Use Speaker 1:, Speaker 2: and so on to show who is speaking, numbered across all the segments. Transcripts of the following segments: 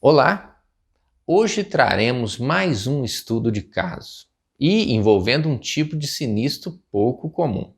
Speaker 1: Olá! Hoje traremos mais um estudo de caso e envolvendo um tipo de sinistro pouco comum.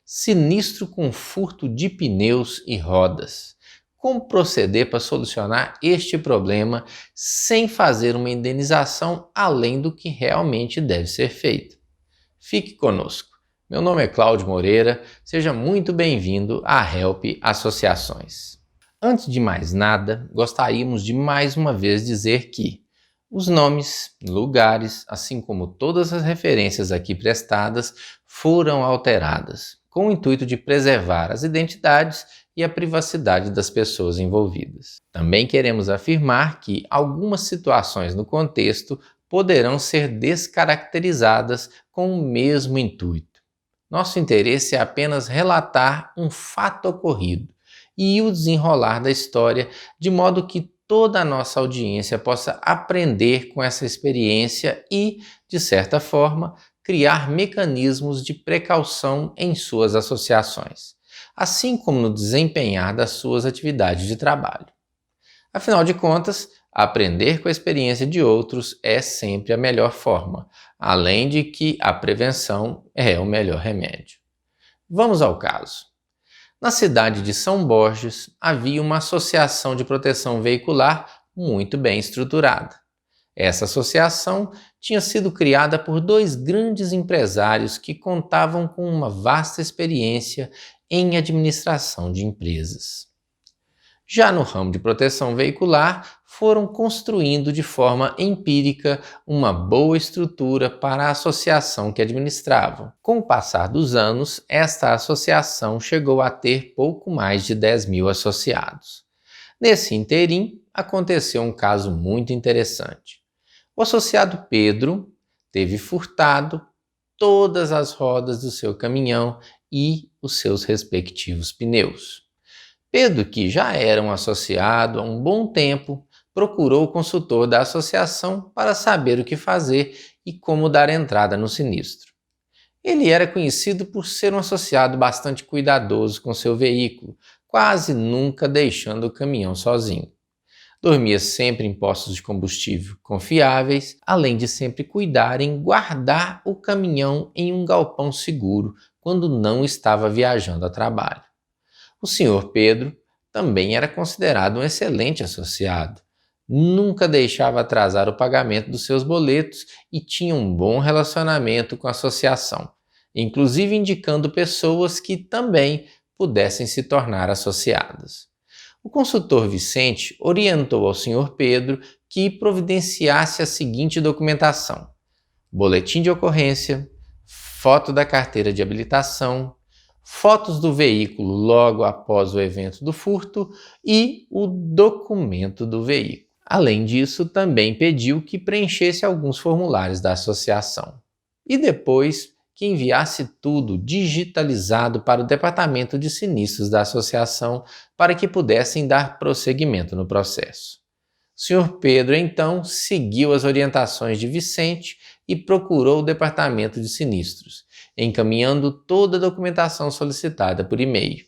Speaker 1: Sinistro com furto de pneus e rodas. Como proceder para solucionar este problema sem fazer uma indenização além do que realmente deve ser feito? Fique conosco. Meu nome é Cláudio Moreira, seja muito bem-vindo à Help Associações. Antes de mais nada, gostaríamos de mais uma vez dizer que os nomes, lugares, assim como todas as referências aqui prestadas, foram alteradas, com o intuito de preservar as identidades e a privacidade das pessoas envolvidas. Também queremos afirmar que algumas situações no contexto poderão ser descaracterizadas com o mesmo intuito. Nosso interesse é apenas relatar um fato ocorrido e o desenrolar da história, de modo que toda a nossa audiência possa aprender com essa experiência e, de certa forma, criar mecanismos de precaução em suas associações, assim como no desempenhar das suas atividades de trabalho. Afinal de contas, aprender com a experiência de outros é sempre a melhor forma, além de que a prevenção é o melhor remédio. Vamos ao caso. Na cidade de São Borges, havia uma associação de proteção veicular muito bem estruturada. Essa associação tinha sido criada por dois grandes empresários que contavam com uma vasta experiência em administração de empresas. Já no ramo de proteção veicular, foram construindo de forma empírica uma boa estrutura para a associação que administravam. Com o passar dos anos, esta associação chegou a ter pouco mais de 10.000 associados. Nesse interim, aconteceu um caso muito interessante. O associado Pedro teve furtado todas as rodas do seu caminhão e os seus respectivos pneus. Pedro, que já era um associado há um bom tempo, procurou o consultor da associação para saber o que fazer e como dar entrada no sinistro. Ele era conhecido por ser um associado bastante cuidadoso com seu veículo, quase nunca deixando o caminhão sozinho. Dormia sempre em postos de combustível confiáveis, além de sempre cuidar em guardar o caminhão em um galpão seguro quando não estava viajando a trabalho. O Sr. Pedro também era considerado um excelente associado. Nunca deixava atrasar o pagamento dos seus boletos e tinha um bom relacionamento com a associação, inclusive indicando pessoas que também pudessem se tornar associadas. O consultor Vicente orientou ao Sr. Pedro que providenciasse a seguinte documentação: boletim de ocorrência, foto da carteira de habilitação, fotos do veículo logo após o evento do furto e o documento do veículo. Além disso, também pediu que preenchesse alguns formulários da associação e depois que enviasse tudo digitalizado para o departamento de sinistros da associação para que pudessem dar prosseguimento no processo. O Sr. Pedro, então, seguiu as orientações de Vicente e procurou o departamento de sinistros, encaminhando toda a documentação solicitada por e-mail.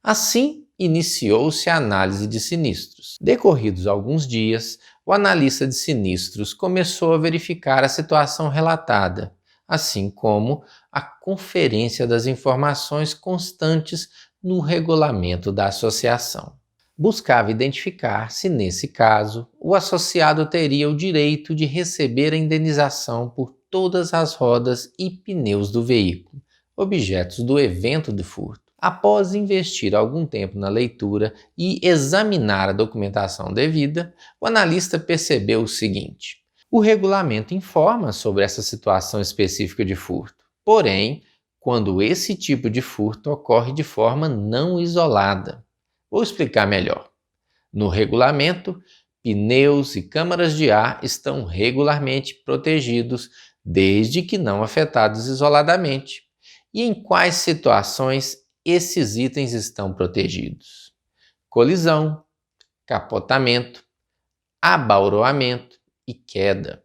Speaker 1: Assim, iniciou-se a análise de sinistros. Decorridos alguns dias, o analista de sinistros começou a verificar a situação relatada, assim como a conferência das informações constantes no regulamento da associação. Buscava identificar se, nesse caso, o associado teria o direito de receber a indenização por todas as rodas e pneus do veículo, objetos do evento de furto. Após investir algum tempo na leitura e examinar a documentação devida, o analista percebeu o seguinte: o regulamento informa sobre essa situação específica de furto, porém, quando esse tipo de furto ocorre de forma não isolada. Vou explicar melhor. No regulamento, pneus e câmaras de ar estão regularmente protegidos, desde que não afetados isoladamente. E em quais situações esses itens estão protegidos? Colisão, capotamento, abauroamento e queda.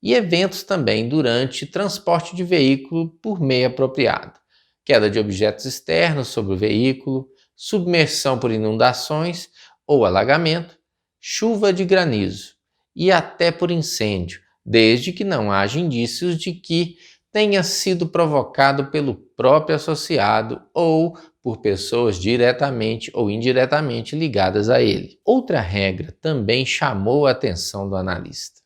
Speaker 1: E eventos também durante transporte de veículo por meio apropriado. Queda de objetos externos sobre o veículo, submersão por inundações ou alagamento, chuva de granizo e até por incêndio, desde que não haja indícios de que tenha sido provocado pelo próprio associado ou por pessoas diretamente ou indiretamente ligadas a ele. Outra regra também chamou a atenção do analista.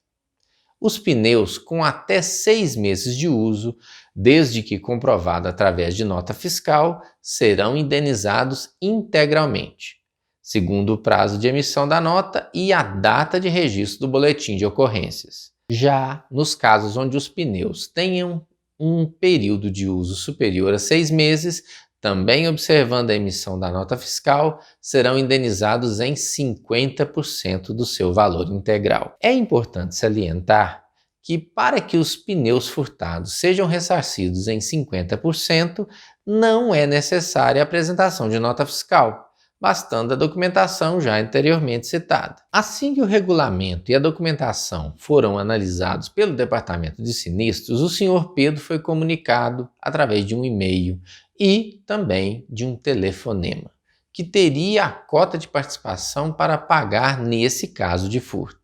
Speaker 1: Os pneus com até 6 meses de uso, desde que comprovado através de nota fiscal, serão indenizados integralmente, segundo o prazo de emissão da nota e a data de registro do boletim de ocorrências. Já nos casos onde os pneus tenham um período de uso superior a 6 meses, também observando a emissão da nota fiscal, serão indenizados em 50% do seu valor integral. É importante salientar que, para que os pneus furtados sejam ressarcidos em 50%, não é necessária a apresentação de nota fiscal, bastando a documentação já anteriormente citada. Assim que o regulamento e a documentação foram analisados pelo Departamento de Sinistros, o Sr. Pedro foi comunicado através de um e-mail e também de um telefonema, que teria a cota de participação para pagar nesse caso de furto.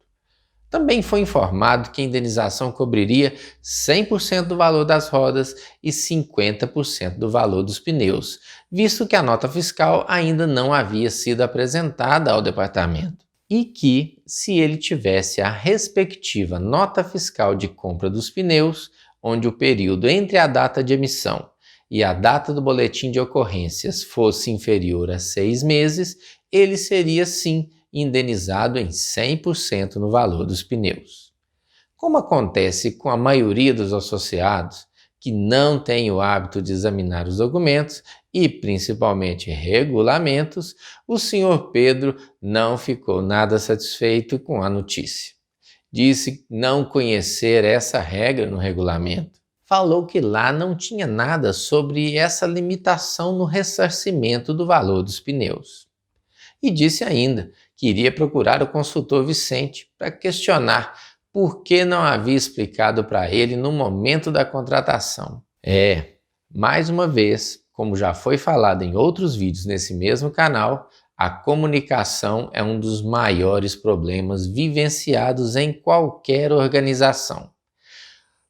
Speaker 1: Também foi informado que a indenização cobriria 100% do valor das rodas e 50% do valor dos pneus, visto que a nota fiscal ainda não havia sido apresentada ao departamento. E que, se ele tivesse a respectiva nota fiscal de compra dos pneus, onde o período entre a data de emissão e a data do boletim de ocorrências fosse inferior a 6 meses, ele seria sim indenizado em 100% no valor dos pneus. Como acontece com a maioria dos associados, que não tem o hábito de examinar os documentos e principalmente regulamentos, o Sr. Pedro não ficou nada satisfeito com a notícia. Disse não conhecer essa regra no regulamento. Falou que lá não tinha nada sobre essa limitação no ressarcimento do valor dos pneus. E disse ainda que iria procurar o consultor Vicente para questionar por que não havia explicado para ele no momento da contratação. Mais uma vez, como já foi falado em outros vídeos nesse mesmo canal, a comunicação é um dos maiores problemas vivenciados em qualquer organização.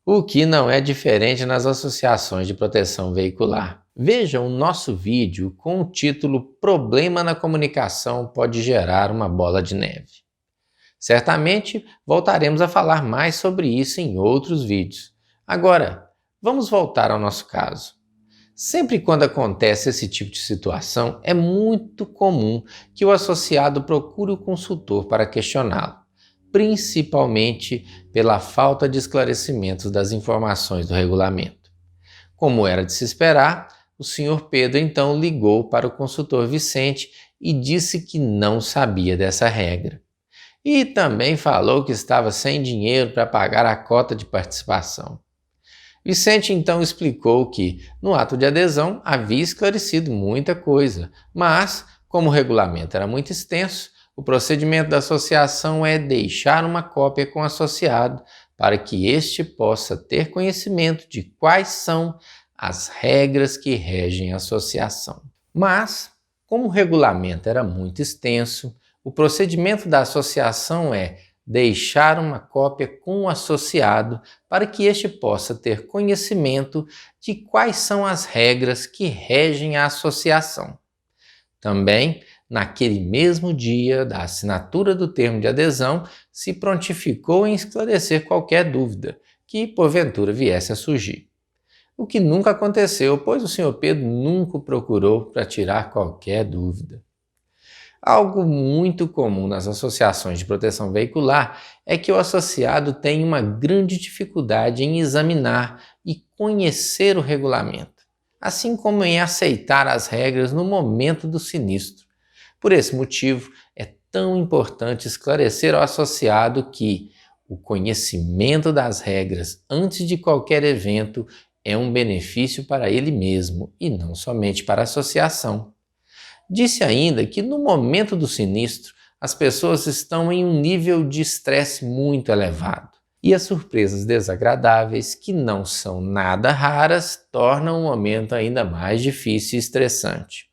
Speaker 1: O que não é diferente nas associações de proteção veicular. Veja o nosso vídeo com o título Problema na comunicação pode gerar uma bola de neve. Certamente voltaremos a falar mais sobre isso em outros vídeos. Agora, vamos voltar ao nosso caso. Sempre quando acontece esse tipo de situação, é muito comum que o associado procure o consultor para questioná-lo, principalmente pela falta de esclarecimentos das informações do regulamento. Como era de se esperar, o Sr. Pedro então ligou para o consultor Vicente e disse que não sabia dessa regra. E também falou que estava sem dinheiro para pagar a cota de participação. Vicente então explicou que, no ato de adesão, havia esclarecido muita coisa, mas, como o regulamento era muito extenso, o procedimento da associação é deixar uma cópia com o associado para que este possa ter conhecimento de quais são as regras que regem a associação. Mas, como o regulamento era muito extenso, o procedimento da associação é deixar uma cópia com o associado para que este possa ter conhecimento de quais são as regras que regem a associação. Também, naquele mesmo dia da assinatura do termo de adesão, se prontificou em esclarecer qualquer dúvida que porventura viesse a surgir. O que nunca aconteceu, pois o Sr. Pedro nunca o procurou para tirar qualquer dúvida. Algo muito comum nas associações de proteção veicular é que o associado tem uma grande dificuldade em examinar e conhecer o regulamento, assim como em aceitar as regras no momento do sinistro. Por esse motivo, é tão importante esclarecer ao associado que o conhecimento das regras antes de qualquer evento é um benefício para ele mesmo e não somente para a associação. Disse ainda que no momento do sinistro, as pessoas estão em um nível de estresse muito elevado e as surpresas desagradáveis, que não são nada raras, tornam o momento ainda mais difícil e estressante.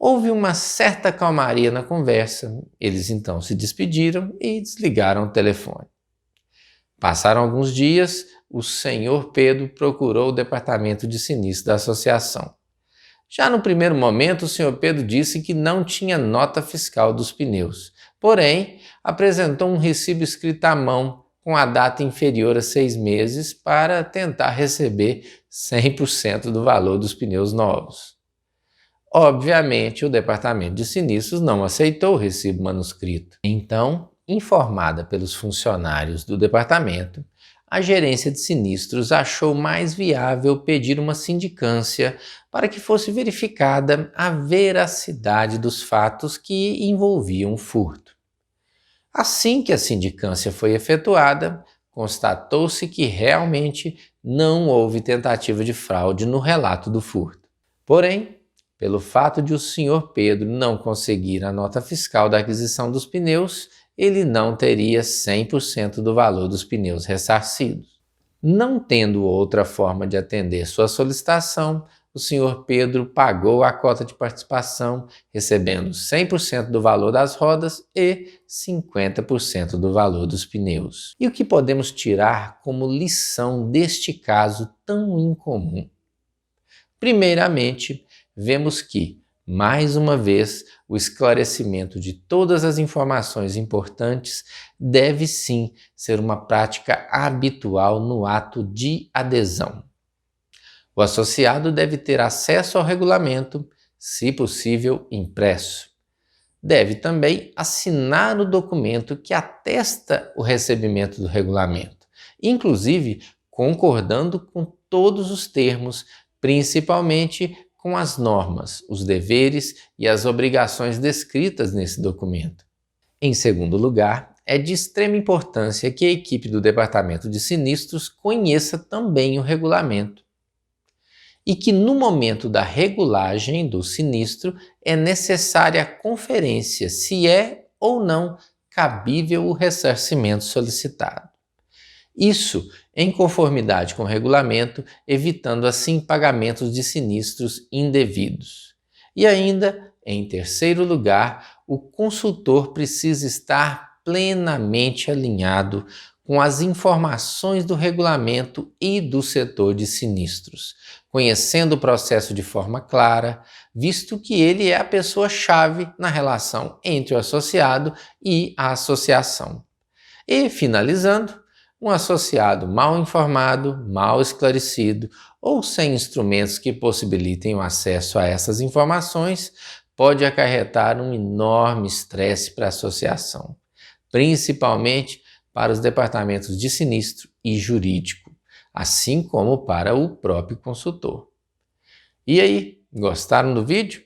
Speaker 1: Houve uma certa calmaria na conversa, eles então se despediram e desligaram o telefone. Passaram alguns dias, o senhor Pedro procurou o departamento de sinistro da associação. Já no primeiro momento, o senhor Pedro disse que não tinha nota fiscal dos pneus, porém apresentou um recibo escrito à mão com a data inferior a 6 meses para tentar receber 100% do valor dos pneus novos. Obviamente, o departamento de sinistros não aceitou o recibo manuscrito. Então, informada pelos funcionários do departamento, a gerência de sinistros achou mais viável pedir uma sindicância para que fosse verificada a veracidade dos fatos que envolviam o furto. Assim que a sindicância foi efetuada, constatou-se que realmente não houve tentativa de fraude no relato do furto. Porém, pelo fato de o senhor Pedro não conseguir a nota fiscal da aquisição dos pneus, ele não teria 100% do valor dos pneus ressarcidos. Não tendo outra forma de atender sua solicitação, o senhor Pedro pagou a cota de participação, recebendo 100% do valor das rodas e 50% do valor dos pneus. E o que podemos tirar como lição deste caso tão incomum? Primeiramente, vemos que, mais uma vez, o esclarecimento de todas as informações importantes deve sim ser uma prática habitual no ato de adesão. O associado deve ter acesso ao regulamento, se possível, impresso. Deve também assinar o documento que atesta o recebimento do regulamento, inclusive concordando com todos os termos, principalmente com as normas, os deveres e as obrigações descritas nesse documento. Em segundo lugar, é de extrema importância que a equipe do Departamento de Sinistros conheça também o regulamento e que no momento da regulagem do sinistro é necessária a conferência se é ou não cabível o ressarcimento solicitado. Isso em conformidade com o regulamento, evitando assim pagamentos de sinistros indevidos. E ainda, em terceiro lugar, o consultor precisa estar plenamente alinhado com as informações do regulamento e do setor de sinistros, conhecendo o processo de forma clara, visto que ele é a pessoa-chave na relação entre o associado e a associação. E, finalizando, um associado mal informado, mal esclarecido ou sem instrumentos que possibilitem o acesso a essas informações pode acarretar um enorme estresse para a associação, principalmente para os departamentos de sinistro e jurídico, assim como para o próprio consultor. E aí, gostaram do vídeo?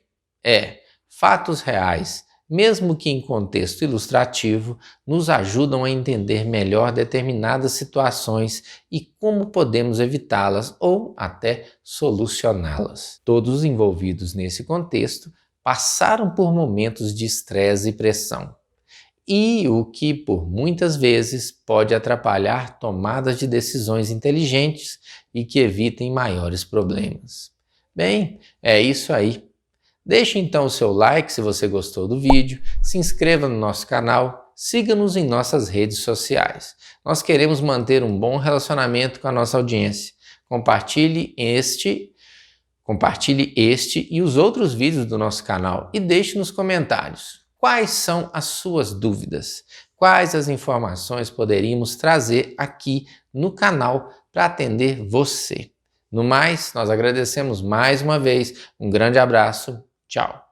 Speaker 1: Fatos reais, mesmo que em contexto ilustrativo, nos ajudam a entender melhor determinadas situações e como podemos evitá-las ou até solucioná-las. Todos os envolvidos nesse contexto passaram por momentos de estresse e pressão, e o que por muitas vezes pode atrapalhar tomadas de decisões inteligentes e que evitem maiores problemas. Bem, é isso aí. Deixe então o seu like se você gostou do vídeo, se inscreva no nosso canal, siga-nos em nossas redes sociais. Nós queremos manter um bom relacionamento com a nossa audiência. Compartilhe este e os outros vídeos do nosso canal e deixe nos comentários quais são as suas dúvidas, quais as informações poderíamos trazer aqui no canal para atender você. No mais, nós agradecemos mais uma vez, um grande abraço. Tchau!